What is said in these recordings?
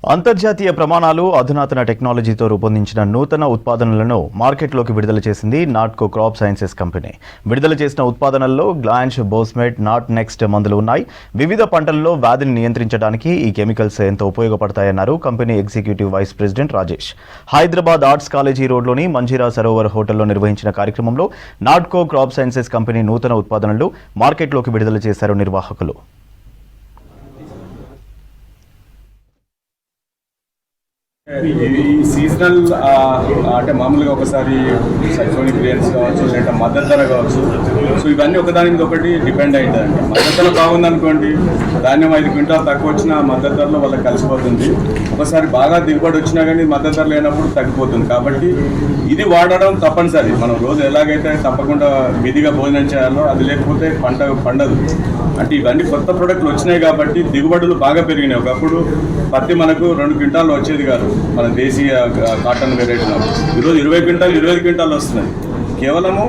అంతర్జాతీయ ప్రమాణాలు అధునాతన టెక్నాలజీతో రూపొందించిన నూతన ఉత్పాదనలను మార్కెట్లోకి విడుదల చేసింది నాట్కో క్రాప్ సైన్సెస్ కంపెనీ. విడుదల చేసిన ఉత్పాదనల్లో గ్లాంచ్, బోస్మెట్, నాట్ నెక్స్ట్ మందులు ఉన్నాయి. వివిధ పంటల్లో వ్యాధిని నియంత్రించడానికి ఈ కెమికల్స్ ఎంతో ఉపయోగపడతాయన్నారు company executive vice president Rajesh. Hyderabad arts college రోడ్లోని మంజీరా సరోవర్ హోటల్లో నిర్వహించిన కార్యక్రమంలో నాట్కో క్రాప్ సైన్సెస్ కంపెనీ నూతన ఉత్పాదనలు మార్కెట్లోకి విడుదల చేశారు నిర్వాహకులు. ఈ సీజనల్ అంటే మామూలుగా ఒకసారి సైక్లోనిక్ రేంజ్ కావచ్చు, లేదా మద్దతు ధర కావచ్చు. సో ఇవన్నీ ఒకదాని మీద ఒకటి డిపెండ్ అవుతుందండి. మద్దతు ధర బాగుందనుకోండి, ధాన్యం 5 క్వింటాలు తక్కువ వచ్చినా మద్దతు ధరలో వాళ్ళకి కలిసిపోతుంది. ఒకసారి బాగా దిగుబడి వచ్చినా కానీ మద్దతు ధర లేనప్పుడు తగ్గిపోతుంది. కాబట్టి ఇది వాడడం తప్పనిసరి. మనం రోజు ఎలాగైతే తప్పకుండా విధిగా భోజనం చేయాలో అది లేకపోతే పండదు. అంటే ఇవన్నీ కొత్త ప్రోడక్ట్లు వచ్చినాయి కాబట్టి దిగుబడులు బాగా పెరిగినాయి. ఒకప్పుడు పత్తి మనకు 2 క్వింటాలు వచ్చేది కాదు మన దేశీయ కాటన్ వెరైటీ. ఈరోజు 20 క్వింటాలు 25 క్వింటాలు వస్తున్నాయి. కేవలము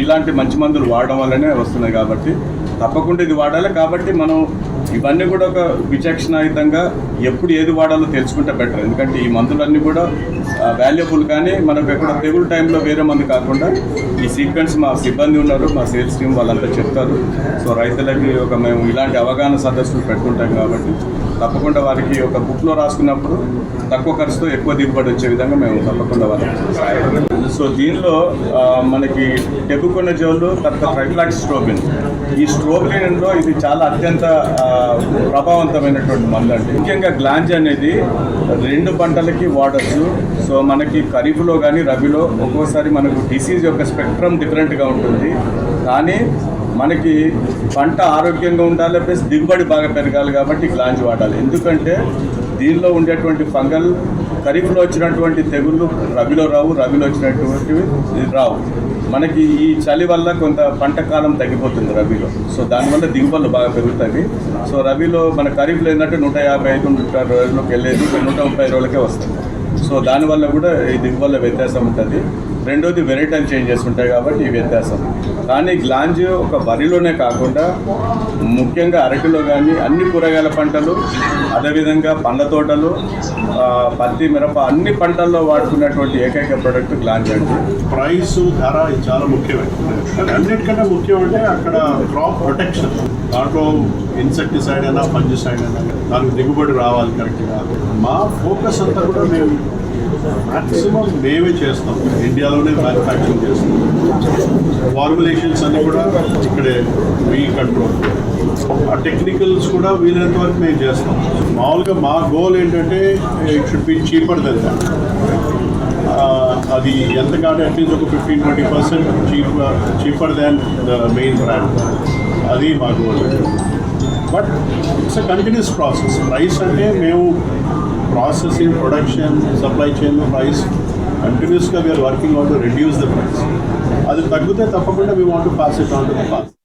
ఇలాంటి మంచి మందులు వాడడం వల్లనే వస్తున్నాయి. కాబట్టి తప్పకుండా ఇది వాడాలి. కాబట్టి మనం ఇవన్నీ కూడా ఒక విచక్షణాయుతంగా ఎప్పుడు ఏది వాడాలో తెలుసుకుంటే బెటర్. ఎందుకంటే ఈ మందులన్నీ కూడా వాల్యుబుల్, కానీ మనకు ఎక్కడ తెగులు టైంలో వేరే మందు కాకుండా ఈ సీక్వెన్స్ మా సిబ్బంది ఉన్నారు, మా సేల్స్ టీం వాళ్ళంతా చెప్తారు. సో రైతులకి మేము ఇలాంటి అవగాహన సదస్సులు పెట్టుకుంటాం కాబట్టి తప్పకుండా వారికి ఒక బుక్లో రాసుకున్నప్పుడు తక్కువ ఖర్చుతో ఎక్కువ దిగుబడి వచ్చే విధంగా మేము తప్పకుండా వాళ్ళకి. సో దీనిలో మనకి టెబుకొనజోల్, తర్వాత ట్రైఫ్లాక్సిస్ట్రోబిన్. ఈ స్ట్రోబిన్లో ఇది చాలా అత్యంత ప్రభావవంతమైనటువంటి మందు అండి. ముఖ్యంగా గ్లాంజ్ అనేది 2 పంటలకి వాడచ్చు. సో మనకి ఖరీఫ్లో కానీ రబీలో ఒక్కోసారి మనకు డిసీజ్ యొక్క స్పెక్ట్రమ్ డిఫరెంట్గా ఉంటుంది. కానీ మనకి పంట ఆరోగ్యంగా ఉండాలి, ప్లస్ దిగుబడి బాగా పెరగాలి. కాబట్టి గ్లాంజ్ వాడాలి. ఎందుకంటే దీనిలో ఉండేటువంటి ఫంగల్ ఖరీఫ్లో వచ్చినటువంటి తెగుళ్ళు రబీలో రావు, రబీలో వచ్చినటువంటివి రావు. మనకి ఈ చలి వల్ల కొంత పంట కాలం తగ్గిపోతుంది రబీలో. సో దానివల్ల దిగుబడులు బాగా పెరుగుతాయి. సో రబీలో మన ఖరీఫ్లో ఏంటంటే 155-160 రోజులకు వెళ్ళేది 130 రోజులకే వస్తుంది. సో దానివల్ల కూడా ఈ దిగుబడుల వ్యత్యాసం ఉంటుంది. రెండోది వెరైటీ అండ్ చేంజెస్ ఉంటాయి కాబట్టి ఈ వ్యత్యాసం. కానీ గ్లాంజ్ ఒక వరిలోనే కాకుండా ముఖ్యంగా అరటిలో కానీ అన్ని కూరగాయల పంటలు, అదేవిధంగా పండ్ల తోటలు, పత్తి, మిరప అన్ని పంటల్లో వాడుకున్నటువంటి ఏకైక ప్రోడక్ట్ గ్లాంజ్ అండి. ప్రైస్, ధర ఇది చాలా ముఖ్యమే. అన్నిటికంటే ముఖ్యం అంటే అక్కడ క్రాప్ ప్రొటెక్షన్. దాంట్లో ఇన్సెక్టిసైడ్ అయినా ఫంజిసైడ్ అయినా దానికి దిగుబడి రావాలి కరెక్ట్గా. మా ఫోకస్ అంతా కూడా మేము మ్యాక్సిమం మేమే చేస్తాం, ఇండియాలోనే మ్యానుఫ్యాక్చరింగ్ చేస్తాం. ఫార్ములేషన్స్ అన్నీ కూడా ఇక్కడే మీ కంట్రోల్. ఆ టెక్నికల్స్ కూడా వీలైనంత వరకు మేము చేస్తాం. మామూలుగా మా గోల్ ఏంటంటే it should be cheaper than that. అది ఎంత కాదు అట్లీస్ట్ ఒక 15-20% cheaper than the main brand. అది మా గోల్. But it's a continuous process. Price అంటే మేము processing, production, supply chain price కంటిన్యూస్గా we are working on to reduce the price. అది తగ్గితే తప్పకుండా we want to pass it on to the pass.